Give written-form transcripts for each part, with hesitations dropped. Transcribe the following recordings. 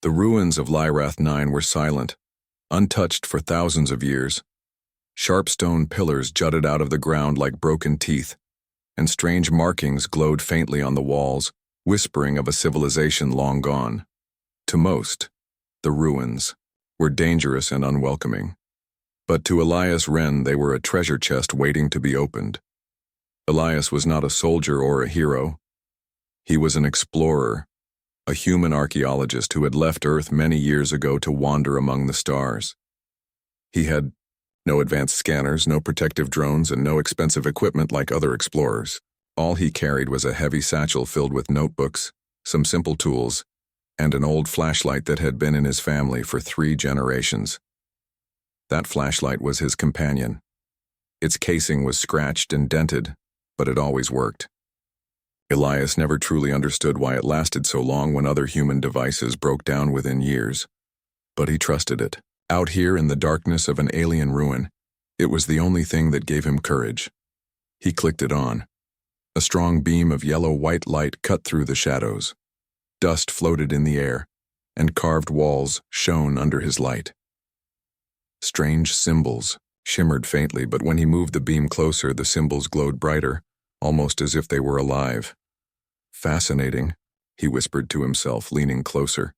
The ruins of Lyrath 9 were silent, untouched for thousands of years. Sharp stone pillars jutted out of the ground like broken teeth, and strange markings glowed faintly on the walls, whispering of a civilization long gone. To most, the ruins were dangerous and unwelcoming. But to Elias Wren they were a treasure chest waiting to be opened. Elias was not a soldier or a hero. He was an explorer, a human archaeologist who had left Earth many years ago to wander among the stars. He had no advanced scanners, no protective drones, and no expensive equipment like other explorers. All he carried was a heavy satchel filled with notebooks, some simple tools, and an old flashlight that had been in his family for 3 generations. That flashlight was his companion. Its casing was scratched and dented, but it always worked. Elias never truly understood why it lasted so long when other human devices broke down within years. But he trusted it. Out here in the darkness of an alien ruin, it was the only thing that gave him courage. He clicked it on. A strong beam of yellow-white light cut through the shadows. Dust floated in the air, and carved walls shone under his light. Strange symbols shimmered faintly, but when he moved the beam closer, the symbols glowed brighter, almost as if they were alive. Fascinating, he whispered to himself, leaning closer.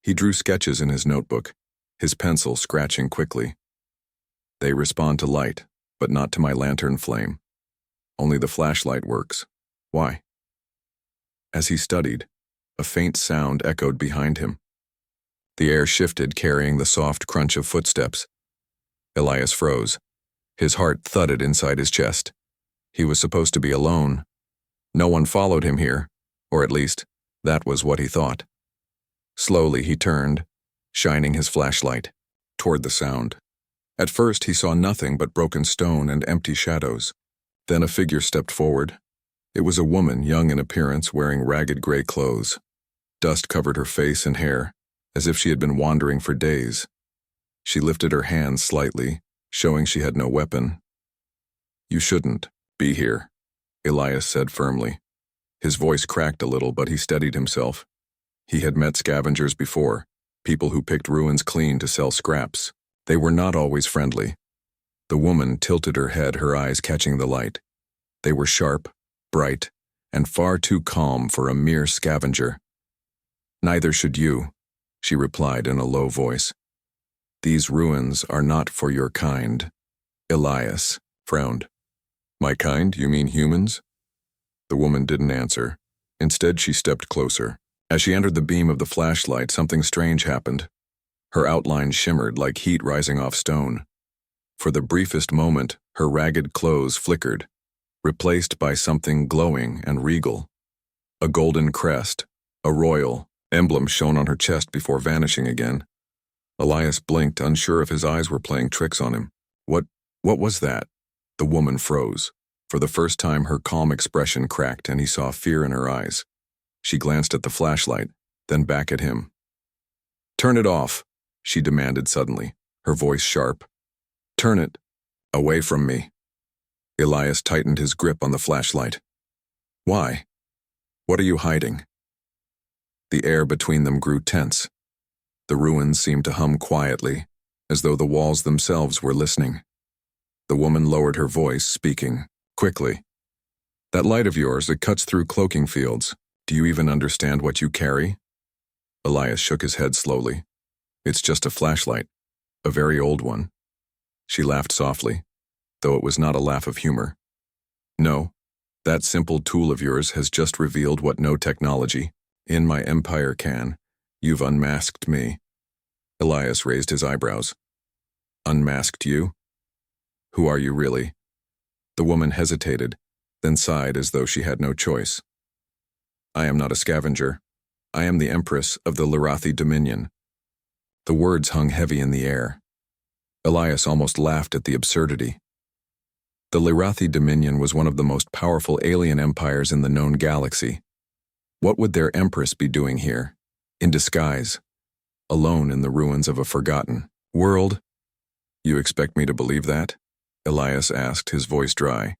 He drew sketches in his notebook, his pencil scratching quickly. They respond to light, but not to my lantern flame. Only the flashlight works. Why? As he studied, a faint sound echoed behind him. The air shifted, carrying the soft crunch of footsteps. Elias froze. His heart thudded inside his chest. He was supposed to be alone. No one followed him here, or at least, that was what he thought. Slowly he turned, shining his flashlight toward the sound. At first he saw nothing but broken stone and empty shadows. Then a figure stepped forward. It was a woman, young in appearance, wearing ragged gray clothes. Dust covered her face and hair, as if she had been wandering for days. She lifted her hands slightly, showing she had no weapon. "You shouldn't be here," Elias said firmly. His voice cracked a little, but he steadied himself. He had met scavengers before, people who picked ruins clean to sell scraps. They were not always friendly. The woman tilted her head, her eyes catching the light. They were sharp, bright, and far too calm for a mere scavenger. "Neither should you," she replied in a low voice. "These ruins are not for your kind." Elias frowned. "My kind? You mean humans?" The woman didn't answer. Instead, she stepped closer. As she entered the beam of the flashlight, something strange happened. Her outline shimmered like heat rising off stone. For the briefest moment, her ragged clothes flickered, replaced by something glowing and regal. A golden crest, a royal emblem shone on her chest before vanishing again. Elias blinked, unsure if his eyes were playing tricks on him. What was that? The woman froze. For the first time, her calm expression cracked, and he saw fear in her eyes. She glanced at the flashlight, then back at him. "Turn it off," she demanded suddenly, her voice sharp. "Turn it away from me." Elias tightened his grip on the flashlight. "Why? What are you hiding?" The air between them grew tense. The ruins seemed to hum quietly, as though the walls themselves were listening. The woman lowered her voice, speaking quickly. "That light of yours, it cuts through cloaking fields. Do you even understand what you carry?" Elias shook his head slowly. "It's just a flashlight, a very old one." She laughed softly, though it was not a laugh of humor. "No, that simple tool of yours has just revealed what no technology in my empire can. You've unmasked me." Elias raised his eyebrows. "Unmasked you? Who are you really?" The woman hesitated, then sighed as though she had no choice. "I am not a scavenger. I am the Empress of the Lyrathi Dominion." The words hung heavy in the air. Elias almost laughed at the absurdity. The Lyrathi Dominion was one of the most powerful alien empires in the known galaxy. What would their Empress be doing here, in disguise, alone in the ruins of a forgotten world? "You expect me to believe that?" Elias asked, his voice dry.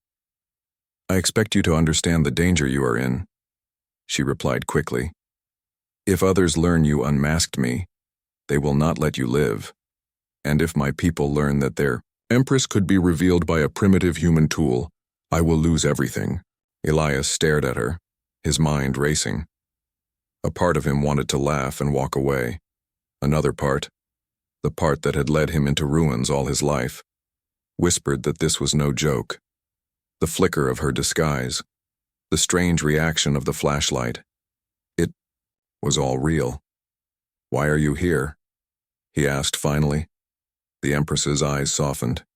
"I expect you to understand the danger you are in," she replied quickly. If others learn you unmasked me, they will not let you live. And if my people learn that their Empress could be revealed by a primitive human tool, I will lose everything." Elias stared at her, his mind racing. A part of him wanted to laugh and walk away. Another part, the part that had led him into ruins all his life, whispered that this was no joke. The flicker of her disguise, the strange reaction of the flashlight. It was all real. "Why are you here?" he asked finally. The Empress's eyes softened.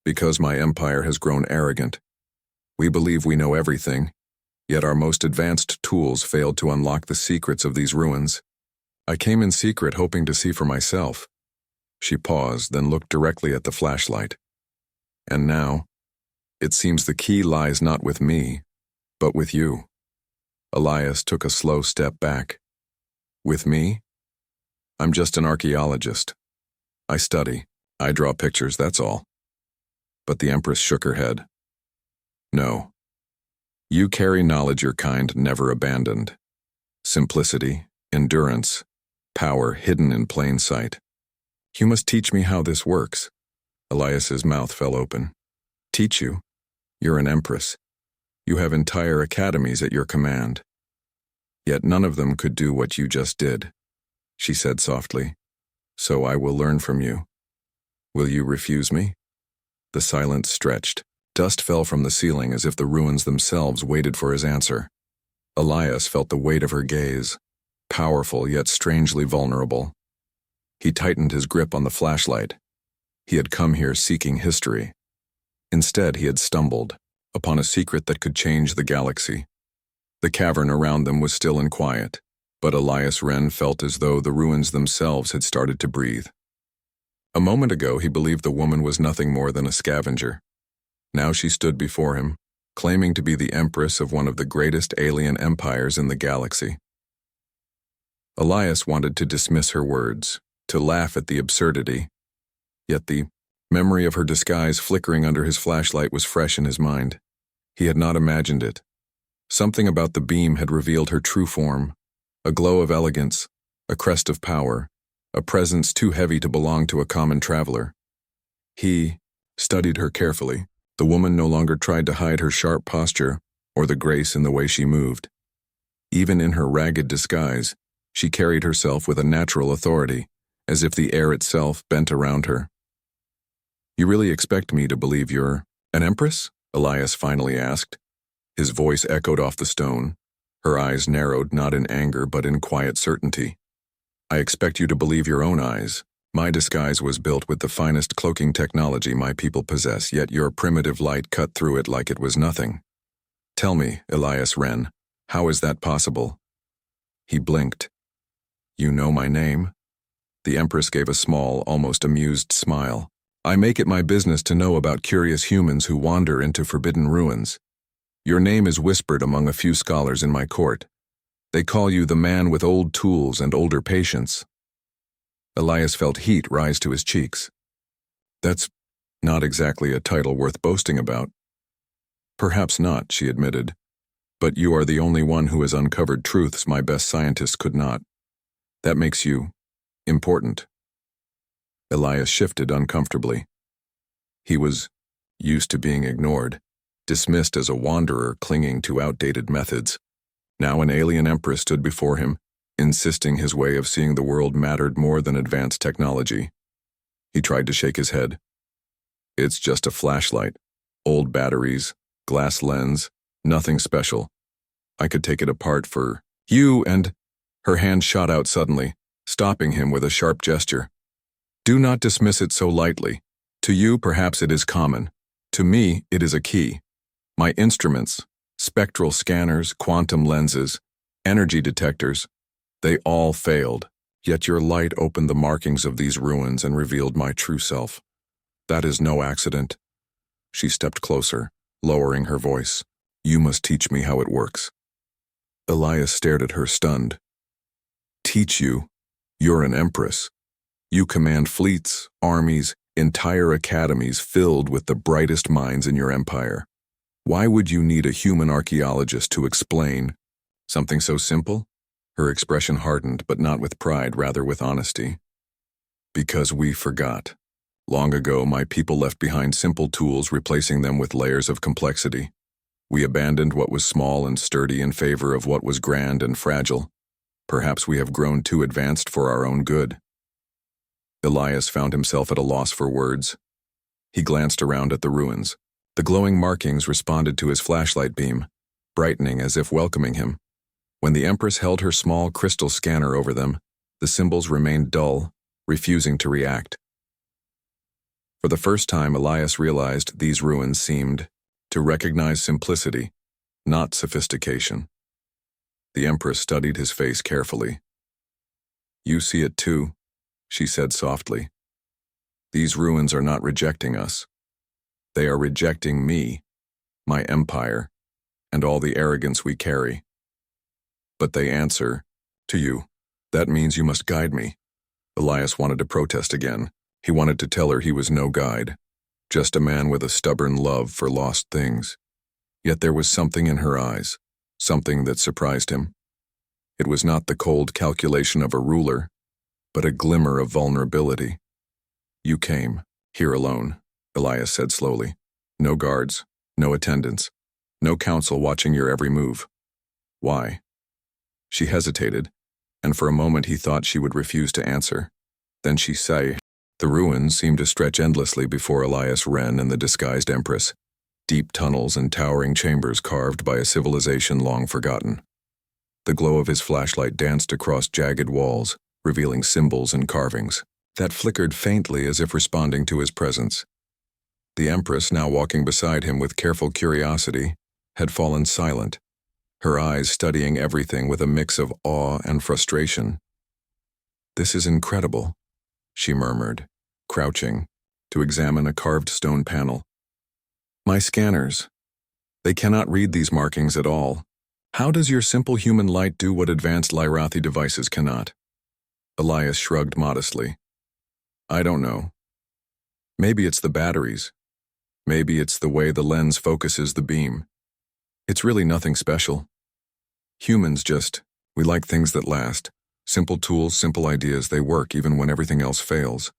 "Because my empire has grown arrogant. We believe we know everything, yet our most advanced tools failed to unlock the secrets of these ruins. I came in secret hoping to see for myself." She paused, then looked directly at the flashlight. "And now, it seems the key lies not with me, but with you." Elias took a slow step back. "With me? I'm just an archaeologist. I study, I draw pictures, that's all." But the Empress shook her head. "No. You carry knowledge your kind never abandoned. Simplicity, endurance, power hidden in plain sight. You must teach me how this works." Elias's mouth fell open. "Teach you? You're an Empress. You have entire academies at your command. Yet none of them could do what you just did," she said softly. "So I will learn from you. Will you refuse me?" The silence stretched. Dust fell from the ceiling as if the ruins themselves waited for his answer. Elias felt the weight of her gaze, powerful yet strangely vulnerable. He tightened his grip on the flashlight. He had come here seeking history. Instead, he had stumbled upon a secret that could change the galaxy. The cavern around them was still and quiet, but Elias Wren felt as though the ruins themselves had started to breathe. A moment ago, he believed the woman was nothing more than a scavenger. Now she stood before him, claiming to be the Empress of one of the greatest alien empires in the galaxy. Elias wanted to dismiss her words, to laugh at the absurdity, yet the memory of her disguise flickering under his flashlight was fresh in his mind. He had not imagined it. Something about the beam had revealed her true form, a glow of elegance, a crest of power, a presence too heavy to belong to a common traveler. He studied her carefully. The woman no longer tried to hide her sharp posture or the grace in the way she moved. Even in her ragged disguise, she carried herself with a natural authority, as if the air itself bent around her. "You really expect me to believe you're an Empress?" Elias finally asked. His voice echoed off the stone. Her eyes narrowed not in anger but in quiet certainty. "I expect you to believe your own eyes. My disguise was built with the finest cloaking technology my people possess, yet your primitive light cut through it like it was nothing. Tell me, Elias Wren, how is that possible?" He blinked. "You know my name?" The Empress gave a small, almost amused smile. "I make it my business to know about curious humans who wander into forbidden ruins. Your name is whispered among a few scholars in my court. They call you the man with old tools and older patience." Elias felt heat rise to his cheeks. "That's not exactly a title worth boasting about." "Perhaps not," she admitted. "But you are the only one who has uncovered truths my best scientists could not. That makes you important." Elias shifted uncomfortably. He was used to being ignored, dismissed as a wanderer clinging to outdated methods. Now an alien Empress stood before him, insisting his way of seeing the world mattered more than advanced technology. He tried to shake his head. "It's just a flashlight. Old batteries, glass lens, nothing special. I could take it apart for you and—" Her hand shot out suddenly, stopping him with a sharp gesture. "Do not dismiss it so lightly. To you, perhaps it is common. To me, it is a key. My instruments, spectral scanners, quantum lenses, energy detectors, they all failed. Yet your light opened the markings of these ruins and revealed my true self. That is no accident." She stepped closer, lowering her voice. "You must teach me how it works." Elias stared at her, stunned. "Teach you? You're an Empress. You command fleets, armies, entire academies filled with the brightest minds in your empire. Why would you need a human archaeologist to explain something so simple?" Her expression hardened, but not with pride, rather with honesty. Because we forgot. Long ago, my people left behind simple tools, replacing them with layers of complexity. We abandoned what was small and sturdy in favor of what was grand and fragile. Perhaps we have grown too advanced for our own good. Elias found himself at a loss for words. He glanced around at the ruins. The glowing markings responded to his flashlight beam, brightening as if welcoming him. When the Empress held her small crystal scanner over them, the symbols remained dull, refusing to react. For the first time, Elias realized these ruins seemed to recognize simplicity, not sophistication. The Empress studied his face carefully. "You see it too," she said softly. "These ruins are not rejecting us. They are rejecting me, my empire, and all the arrogance we carry. But they answer to you. That means you must guide me." Elias wanted to protest again. He wanted to tell her he was no guide, just a man with a stubborn love for lost things. Yet there was something in her eyes, something that surprised him. It was not the cold calculation of a ruler, but a glimmer of vulnerability. "You came, here alone," Elias said slowly. "No guards, no attendants, no council watching your every move. Why?" She hesitated, and for a moment he thought she would refuse to answer. Then she sighed. The ruins seemed to stretch endlessly before Elias Wren and the disguised Empress, deep tunnels and towering chambers carved by a civilization long forgotten. The glow of his flashlight danced across jagged walls, revealing symbols and carvings that flickered faintly as if responding to his presence. The Empress, now walking beside him with careful curiosity, had fallen silent, her eyes studying everything with a mix of awe and frustration. "This is incredible," she murmured, crouching, to examine a carved stone panel. "My scanners. They cannot read these markings at all. How does your simple human light do what advanced Lyrathi devices cannot?" Elias shrugged modestly. "I don't know. Maybe it's the batteries. Maybe it's the way the lens focuses the beam. It's really nothing special. Humans we like things that last. Simple tools, simple ideas, they work even when everything else fails."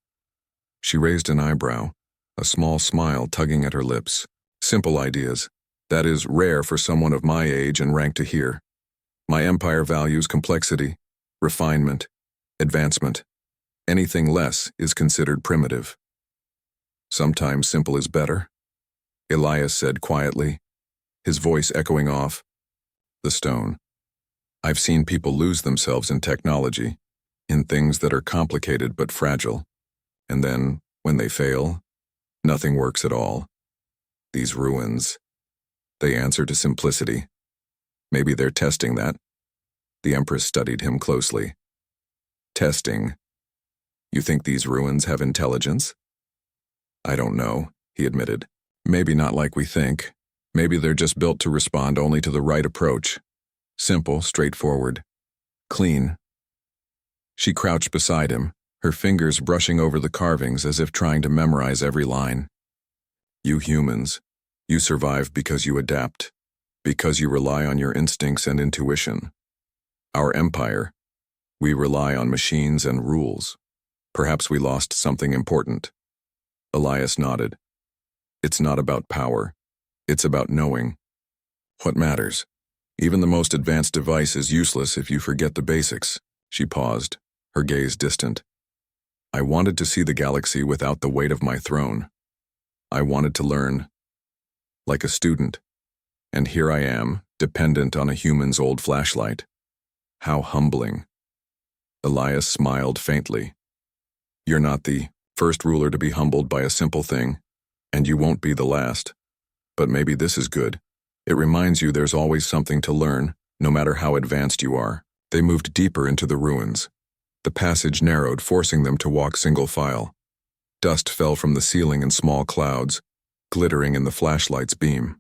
She raised an eyebrow, a small smile tugging at her lips. "Simple ideas. That is rare for someone of my age and rank to hear. My empire values complexity, refinement, advancement. Anything less is considered primitive." "Sometimes simple is better," Elias said quietly, his voice echoing off the stone. "I've seen people lose themselves in technology, in things that are complicated but fragile. And then, when they fail, nothing works at all. These ruins, they answer to simplicity. Maybe they're testing that." The Empress studied him closely. "Testing? You think these ruins have intelligence?" "I don't know," he admitted. "Maybe not like we think. Maybe they're just built to respond only to the right approach. Simple, straightforward, clean." She crouched beside him, her fingers brushing over the carvings as if trying to memorize every line. "You humans, you survive because you adapt, because you rely on your instincts and intuition. Our empire, we rely on machines and rules. Perhaps we lost something important." Elias nodded. "It's not about power. It's about knowing. What matters? Even the most advanced device is useless if you forget the basics." She paused, her gaze distant. "I wanted to see the galaxy without the weight of my throne. I wanted to learn, like a student. And here I am, dependent on a human's old flashlight. How humbling." Elias smiled faintly. "You're not the first ruler to be humbled by a simple thing, and you won't be the last. But maybe this is good. It reminds you there's always something to learn, no matter how advanced you are." They moved deeper into the ruins. The passage narrowed, forcing them to walk single file. Dust fell from the ceiling in small clouds, glittering in the flashlight's beam.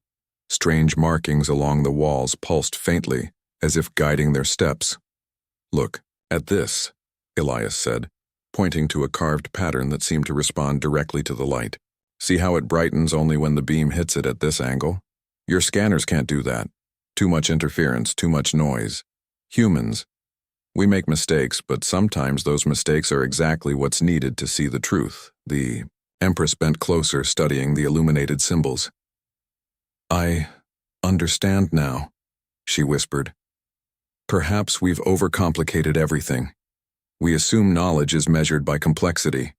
Strange markings along the walls pulsed faintly, as if guiding their steps. "Look at this," Elias said, pointing to a carved pattern that seemed to respond directly to the light. "See how it brightens only when the beam hits it at this angle? Your scanners can't do that. Too much interference, too much noise. Humans, We make mistakes, but sometimes those mistakes are exactly what's needed to see the truth. The Empress bent closer, studying the illuminated symbols. I understand now, she whispered. Perhaps we've overcomplicated everything. We assume knowledge is measured by complexity.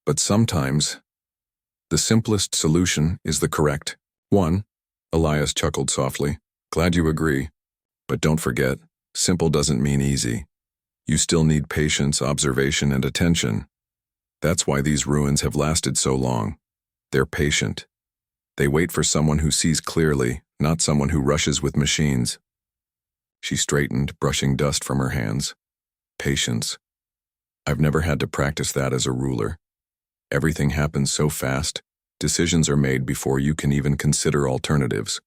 But sometimes, the simplest solution is the correct one. Elias chuckled softly. Glad you agree. But don't forget, simple doesn't mean easy. You still need patience, observation, and attention. That's why these ruins have lasted so long. They're patient. They wait for someone who sees clearly, not someone who rushes with machines. She straightened, brushing dust from her hands. Patience. I've never had to practice that as a ruler. Everything happens so fast, decisions are made before you can even consider alternatives.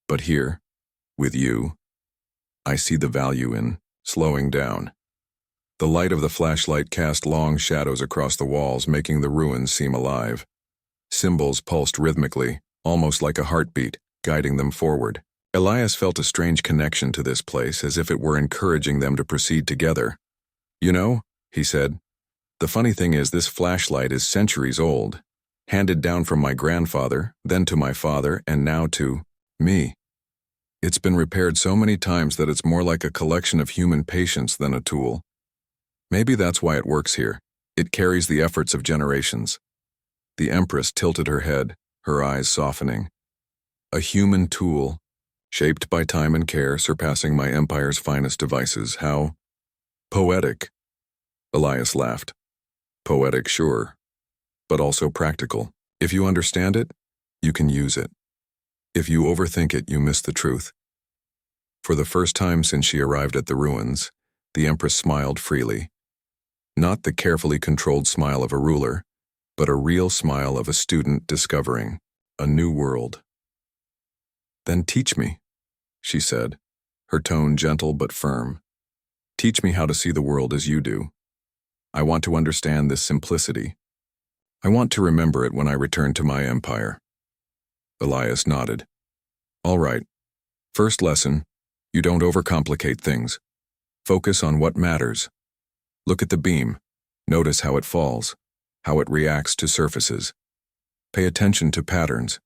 But here, with you, I see the value in slowing down. The light of the flashlight cast long shadows across the walls, making the ruins seem alive. Symbols pulsed rhythmically, almost like a heartbeat, guiding them forward. Elias felt a strange connection to this place, as if it were encouraging them to proceed together. You know, he said, the funny thing is this flashlight is centuries old, handed down from my grandfather, then to my father, and now to me. It's been repaired so many times that it's more like a collection of human patience than a tool. Maybe that's why it works here. It carries the efforts of generations. The Empress tilted her head, her eyes softening. A human tool, shaped by time and care, surpassing my empire's finest devices. How poetic. Elias laughed. Poetic, sure, but also practical. If you understand it, you can use it. If you overthink it, you miss the truth. For the first time since she arrived at the ruins, the Empress smiled freely. Not the carefully controlled smile of a ruler, but a real smile of a student discovering a new world. Then teach me, she said, her tone gentle but firm. Teach me how to see the world as you do. I want to understand this simplicity. I want to remember it when I return to my empire. Elias nodded. All right. First lesson, you don't overcomplicate things. Focus on what matters. Look at the beam. Notice how it falls, how it reacts to surfaces. Pay attention to patterns.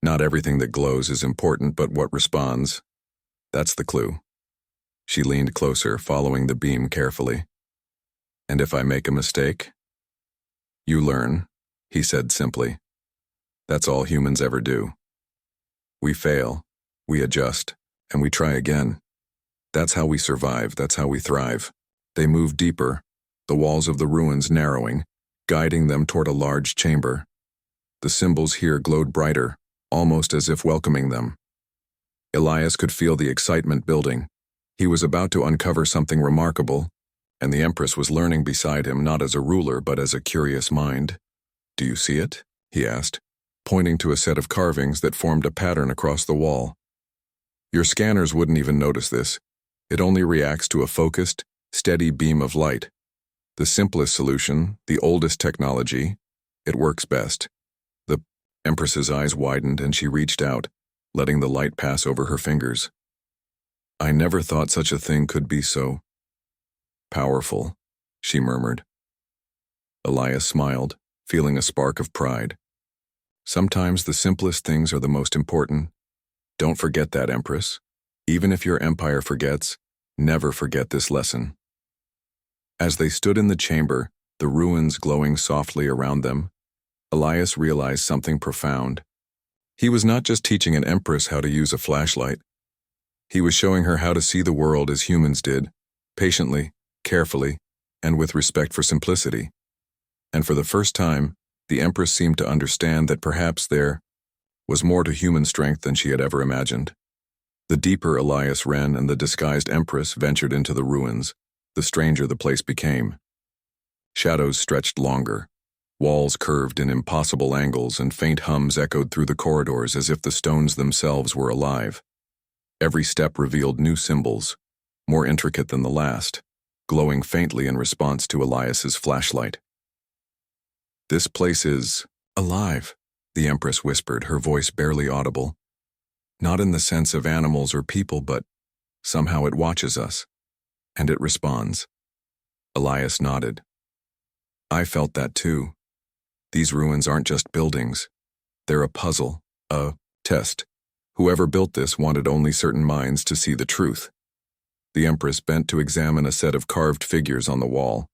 Not everything that glows is important, but what responds. That's the clue. She leaned closer, following the beam carefully. And if I make a mistake? You learn, he said simply. That's all humans ever do. We fail, we adjust, and we try again. That's how we survive, that's how we thrive. They moved deeper, the walls of the ruins narrowing, guiding them toward a large chamber. The symbols here glowed brighter, almost as if welcoming them. Elias could feel the excitement building. He was about to uncover something remarkable, and the Empress was learning beside him, not as a ruler but as a curious mind. Do you see it? He asked, pointing to a set of carvings that formed a pattern across the wall. Your scanners wouldn't even notice this. It only reacts to a focused, steady beam of light. The simplest solution, the oldest technology, it works best. The Empress's eyes widened and she reached out, letting the light pass over her fingers. I never thought such a thing could be so powerful, she murmured. Elias smiled, feeling a spark of pride. Sometimes the simplest things are the most important. Don't forget that, Empress. Even if your empire forgets, never forget this lesson. As they stood in the chamber, the ruins glowing softly around them, Elias realized something profound. He was not just teaching an Empress how to use a flashlight. He was showing her how to see the world as humans did, patiently, carefully, and with respect for simplicity. And for the first time, the Empress seemed to understand that perhaps there was more to human strength than she had ever imagined. The deeper Elias ran and the disguised Empress ventured into the ruins, the stranger the place became. Shadows stretched longer, walls curved in impossible angles, and faint hums echoed through the corridors as if the stones themselves were alive. Every step revealed new symbols, more intricate than the last, glowing faintly in response to Elias's flashlight. This place is alive, the Empress whispered, her voice barely audible. Not in the sense of animals or people, but somehow it watches us. And it responds. Elias nodded. I felt that too. These ruins aren't just buildings. They're a puzzle, a test. Whoever built this wanted only certain minds to see the truth. The Empress bent to examine a set of carved figures on the wall.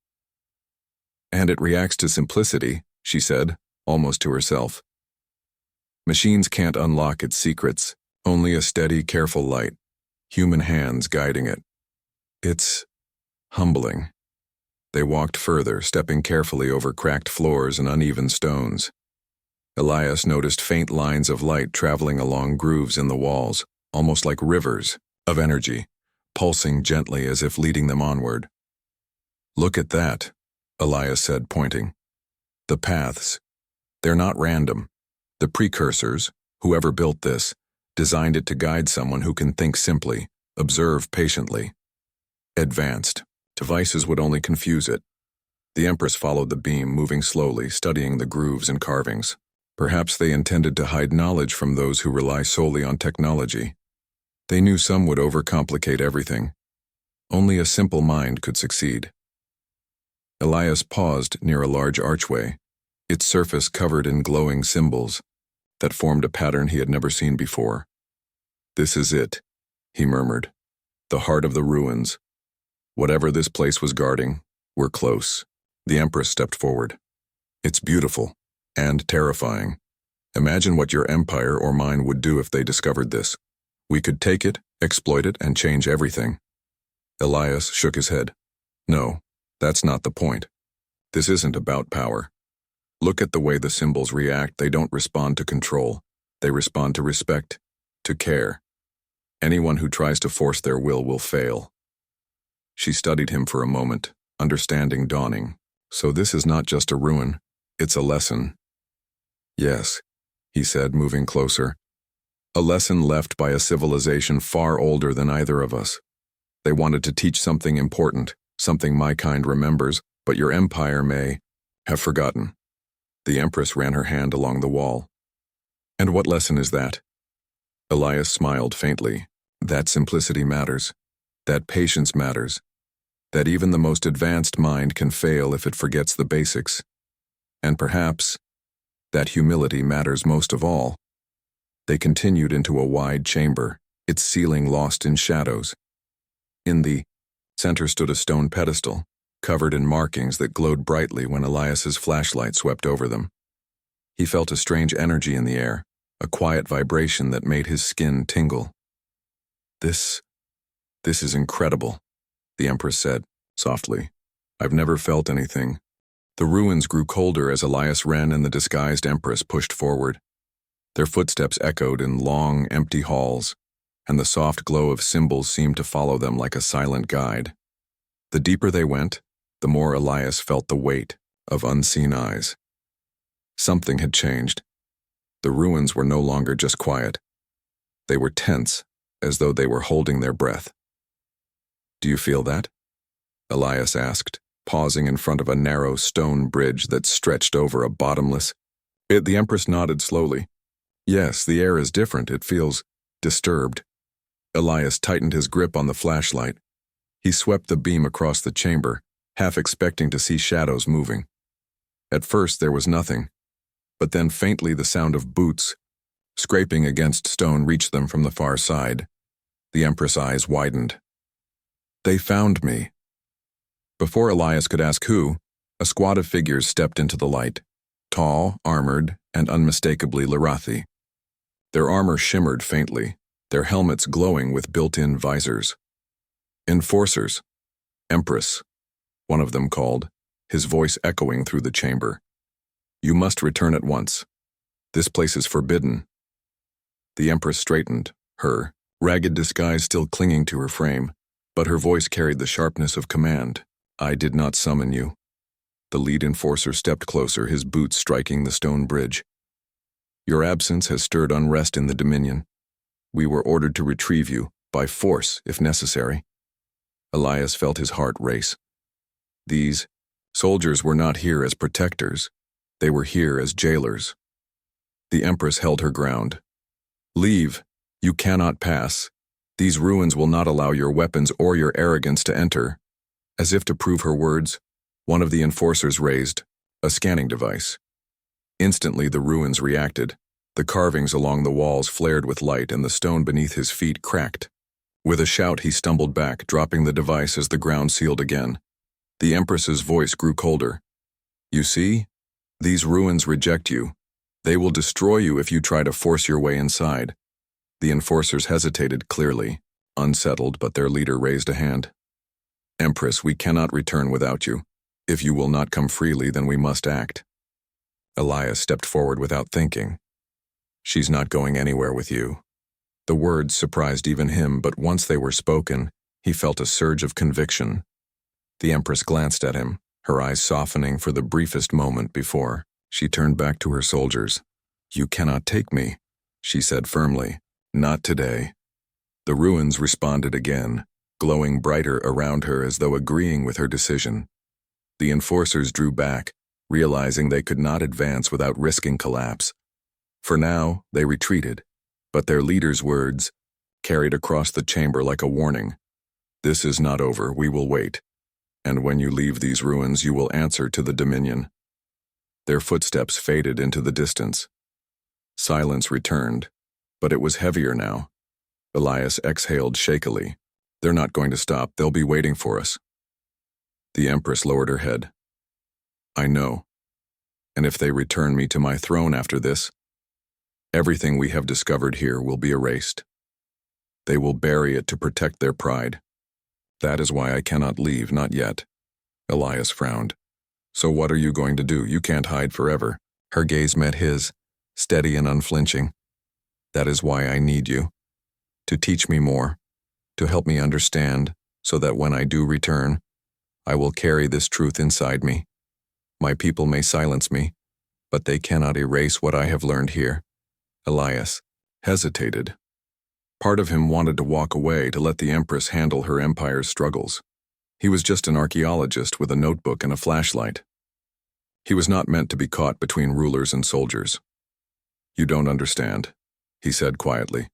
And it reacts to simplicity, she said, almost to herself. Machines can't unlock its secrets, only a steady, careful light, human hands guiding it. It's humbling. They walked further, stepping carefully over cracked floors and uneven stones. Elias noticed faint lines of light traveling along grooves in the walls, almost like rivers of energy, pulsing gently as if leading them onward. Look at that, Elias said, pointing. The paths. They're not random. The precursors, whoever built this, designed it to guide someone who can think simply, observe patiently. Advanced. Devices would only confuse it. The Empress followed the beam, moving slowly, studying the grooves and carvings. Perhaps they intended to hide knowledge from those who rely solely on technology. They knew some would overcomplicate everything. Only a simple mind could succeed. Elias paused near a large archway, its surface covered in glowing symbols that formed a pattern he had never seen before. This is it, he murmured. The heart of the ruins. Whatever this place was guarding, we're close. The Empress stepped forward. It's beautiful and terrifying. Imagine what your empire or mine would do if they discovered this. We could take it, exploit it, and change everything. Elias shook his head. No, that's not the point. This isn't about power. Look at the way the symbols react. They don't respond to control. They respond to respect, to care. Anyone who tries to force their will fail. She studied him for a moment, understanding dawning. So this is not just a ruin, it's a lesson. Yes, he said, moving closer. A lesson left by a civilization far older than either of us. They wanted to teach something important, something my kind remembers, but your empire may have forgotten. The Empress ran her hand along the wall. And what lesson is that? Elias smiled faintly. That simplicity matters. That patience matters. That even the most advanced mind can fail if it forgets the basics. And perhaps, that humility matters most of all. They continued into a wide chamber, its ceiling lost in shadows. In the center stood a stone pedestal, covered in markings that glowed brightly when Elias's flashlight swept over them. He felt a strange energy in the air, a quiet vibration that made his skin tingle. This is incredible, the Empress said, softly. I've never felt anything. The ruins grew colder as Elias ran and the disguised Empress pushed forward. Their footsteps echoed in long, empty halls, and the soft glow of symbols seemed to follow them like a silent guide. The deeper they went, the more Elias felt the weight of unseen eyes. Something had changed. The ruins were no longer just quiet. They were tense, as though they were holding their breath. Do you feel that? Elias asked, pausing in front of a narrow stone bridge that stretched over a bottomless pit. The Empress nodded slowly. Yes, the air is different. It feels disturbed. Elias tightened his grip on the flashlight. He swept the beam across the chamber, half expecting to see shadows moving. At first there was nothing, but then faintly the sound of boots scraping against stone reached them from the far side. The Empress' eyes widened. They found me. Before Elias could ask who, a squad of figures stepped into the light, tall, armored, and unmistakably Larathi. Their armor shimmered faintly, their helmets glowing with built-in visors. Enforcers. Empress, one of them called, his voice echoing through the chamber. You must return at once. This place is forbidden. The Empress straightened, her ragged disguise still clinging to her frame, but her voice carried the sharpness of command. I did not summon you. The lead enforcer stepped closer, his boots striking the stone bridge. Your absence has stirred unrest in the Dominion. We were ordered to retrieve you, by force if necessary. Elias felt his heart race. These soldiers were not here as protectors. They were here as jailers. The Empress held her ground. Leave. You cannot pass. These ruins will not allow your weapons or your arrogance to enter." As if to prove her words, one of the enforcers raised a scanning device. Instantly, the ruins reacted. The carvings along the walls flared with light, and the stone beneath his feet cracked. With a shout, he stumbled back, dropping the device as the ground sealed again. The Empress's voice grew colder. "You see? These ruins reject you. They will destroy you if you try to force your way inside." The enforcers hesitated, clearly unsettled, but their leader raised a hand. "Empress, we cannot return without you. If you will not come freely, then we must act." Elias stepped forward without thinking. "She's not going anywhere with you." The words surprised even him, but once they were spoken, he felt a surge of conviction. The Empress glanced at him, her eyes softening for the briefest moment before she turned back to her soldiers. "You cannot take me," she said firmly. "Not today." The ruins responded again, glowing brighter around her as though agreeing with her decision. The enforcers drew back, realizing they could not advance without risking collapse. For now, they retreated, but their leader's words carried across the chamber like a warning. "This is not over, we will wait. And when you leave these ruins, you will answer to the Dominion." Their footsteps faded into the distance. Silence returned, but it was heavier now. Elias exhaled shakily. "They're not going to stop, they'll be waiting for us." The Empress lowered her head. "I know. And if they return me to my throne after this, everything we have discovered here will be erased. They will bury it to protect their pride. That is why I cannot leave, not yet." Elias frowned. "So what are you going to do? You can't hide forever." Her gaze met his, steady and unflinching. "That is why I need you. To teach me more, to help me understand, so that when I do return, I will carry this truth inside me. My people may silence me, but they cannot erase what I have learned here." Elias hesitated. Part of him wanted to walk away, to let the Empress handle her empire's struggles. He was just an archaeologist with a notebook and a flashlight. He was not meant to be caught between rulers and soldiers. "You don't understand," he said quietly.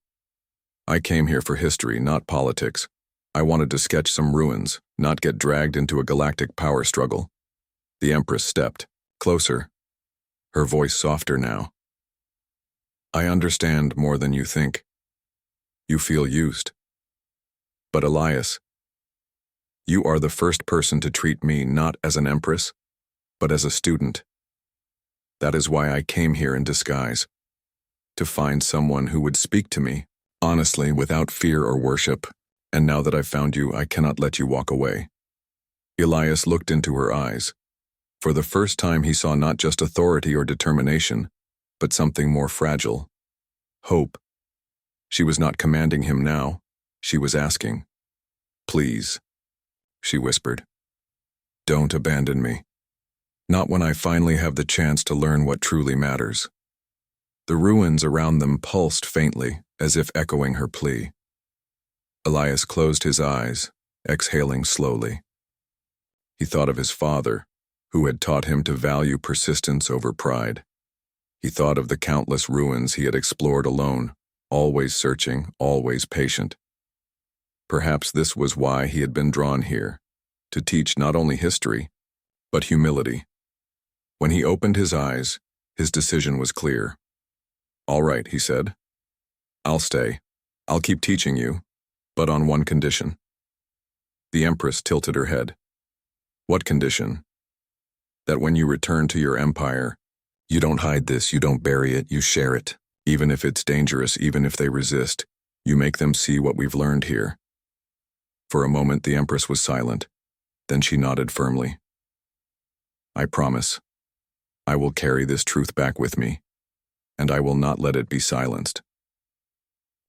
"I came here for history, not politics. I wanted to sketch some ruins, not get dragged into a galactic power struggle." The Empress stepped closer, her voice softer now. "I understand more than you think. You feel used. But Elias, you are the first person to treat me not as an empress, but as a student. That is why I came here in disguise. To find someone who would speak to me, honestly, without fear or worship. And now that I've found you, I cannot let you walk away." Elias looked into her eyes. For the first time, he saw not just authority or determination, but something more fragile. Hope. She was not commanding him now. She was asking. "Please," she whispered. "Don't abandon me. Not when I finally have the chance to learn what truly matters." The ruins around them pulsed faintly, as if echoing her plea. Elias closed his eyes, exhaling slowly. He thought of his father, who had taught him to value persistence over pride. He thought of the countless ruins he had explored alone, always searching, always patient. Perhaps this was why he had been drawn here, to teach not only history, but humility. When he opened his eyes, his decision was clear. "All right," he said. "I'll stay. I'll keep teaching you, but on one condition." The Empress tilted her head. "What condition?" "That when you return to your empire, you don't hide this, you don't bury it, you share it. Even if it's dangerous, even if they resist, you make them see what we've learned here." For a moment, the Empress was silent. Then she nodded firmly. "I promise. I will carry this truth back with me, and I will not let it be silenced."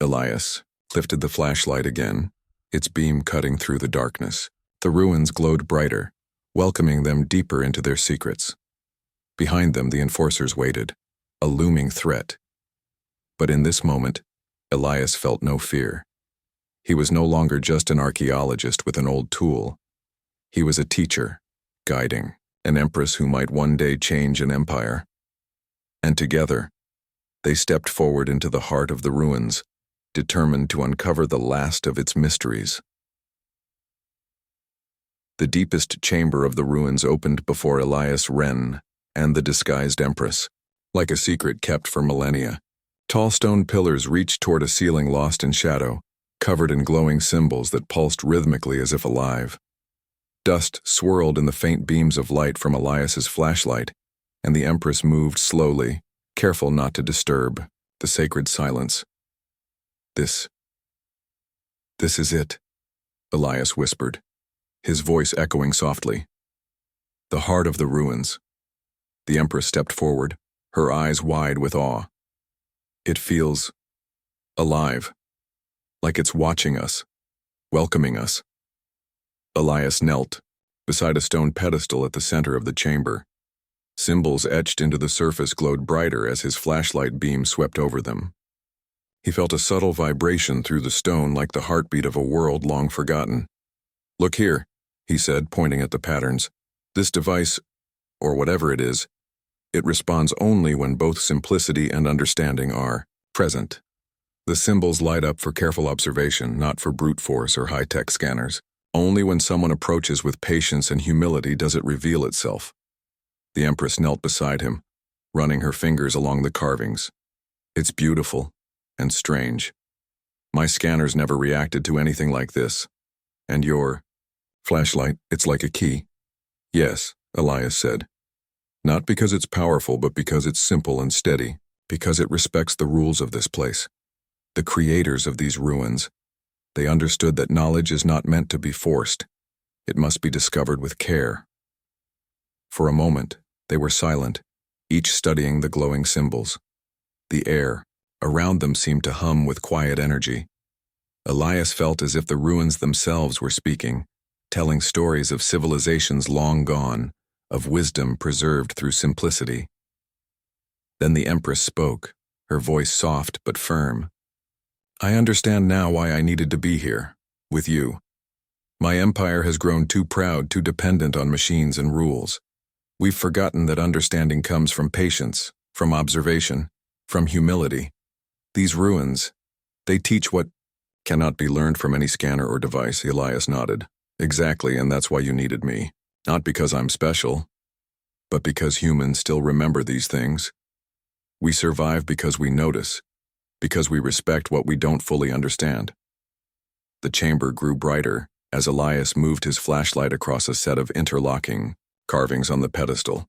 Elias lifted the flashlight again, its beam cutting through the darkness. The ruins glowed brighter, welcoming them deeper into their secrets. Behind them, the enforcers waited, a looming threat. But in this moment, Elias felt no fear. He was no longer just an archaeologist with an old tool. He was a teacher, guiding an empress who might one day change an empire. And together, they stepped forward into the heart of the ruins, determined to uncover the last of its mysteries. The deepest chamber of the ruins opened before Elias Wren and the disguised Empress, like a secret kept for millennia. Tall stone pillars reached toward a ceiling lost in shadow, covered in glowing symbols that pulsed rhythmically as if alive. Dust swirled in the faint beams of light from Elias's flashlight, and the Empress moved slowly, careful not to disturb the sacred silence. This is it, Elias whispered, his voice echoing softly. The heart of the ruins. The Empress stepped forward, her eyes wide with awe. It feels alive, like it's watching us, welcoming us. Elias knelt, beside a stone pedestal at the center of the chamber. Symbols etched into the surface glowed brighter as his flashlight beam swept over them. He felt a subtle vibration through the stone like the heartbeat of a world long forgotten. "Look here," he said, pointing at the patterns. "This device, or whatever it is, it responds only when both simplicity and understanding are present. The symbols light up for careful observation, not for brute force or high-tech scanners. Only when someone approaches with patience and humility does it reveal itself." The Empress knelt beside him, running her fingers along the carvings. "It's beautiful and strange. My scanners never reacted to anything like this. And your flashlight, it's like a key." "Yes," Elias said. "Not because it's powerful, but because it's simple and steady, because it respects the rules of this place. The creators of these ruins, they understood that knowledge is not meant to be forced. It must be discovered with care." For a moment, they were silent, each studying the glowing symbols. The air around them seemed to hum with quiet energy. Elias felt as if the ruins themselves were speaking, telling stories of civilizations long gone, of wisdom preserved through simplicity. Then the Empress spoke, her voice soft but firm. "I understand now why I needed to be here, with you. My empire has grown too proud, too dependent on machines and rules. We've forgotten that understanding comes from patience, from observation, from humility. These ruins, they teach what cannot be learned from any scanner or device." Elias nodded. "Exactly, and that's why you needed me. Not because I'm special, but because humans still remember these things. We survive because we notice, because we respect what we don't fully understand." The chamber grew brighter as Elias moved his flashlight across a set of interlocking carvings on the pedestal.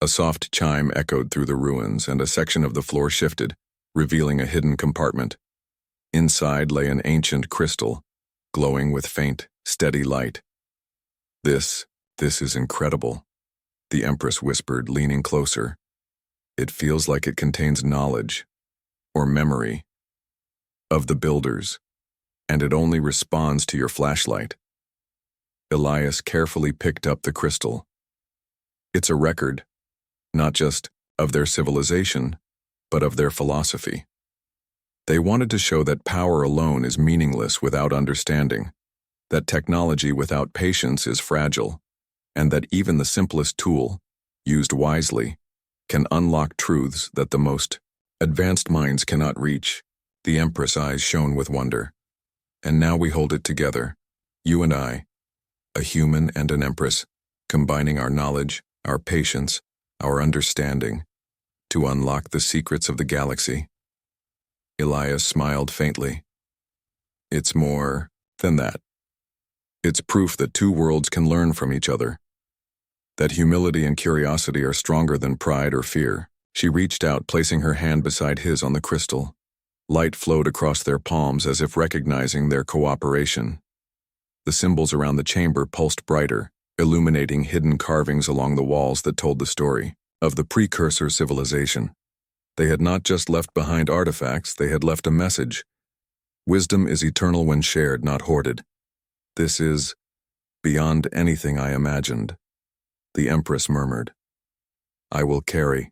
A soft chime echoed through the ruins, and a section of the floor shifted, revealing a hidden compartment. Inside lay an ancient crystal, glowing with faint, steady light. This is incredible," the Empress whispered, leaning closer. "It feels like it contains knowledge, or memory, of the builders, and it only responds to your flashlight." Elias carefully picked up the crystal. "It's a record, not just of their civilization, but of their philosophy. They wanted to show that power alone is meaningless without understanding, that technology without patience is fragile, and that even the simplest tool, used wisely, can unlock truths that the most advanced minds cannot reach." The Empress' eyes shone with wonder. "And now we hold it together, you and I, a human and an Empress, combining our knowledge, our patience, our understanding, to unlock the secrets of the galaxy." Elias smiled faintly. "It's more than that. It's proof that two worlds can learn from each other, that humility and curiosity are stronger than pride or fear." She reached out, placing her hand beside his on the crystal. Light flowed across their palms as if recognizing their cooperation. The symbols around the chamber pulsed brighter, illuminating hidden carvings along the walls that told the story of the precursor civilization. They had not just left behind artifacts, they had left a message. Wisdom is eternal when shared, not hoarded. This is beyond anything I imagined, the Empress murmured. I will carry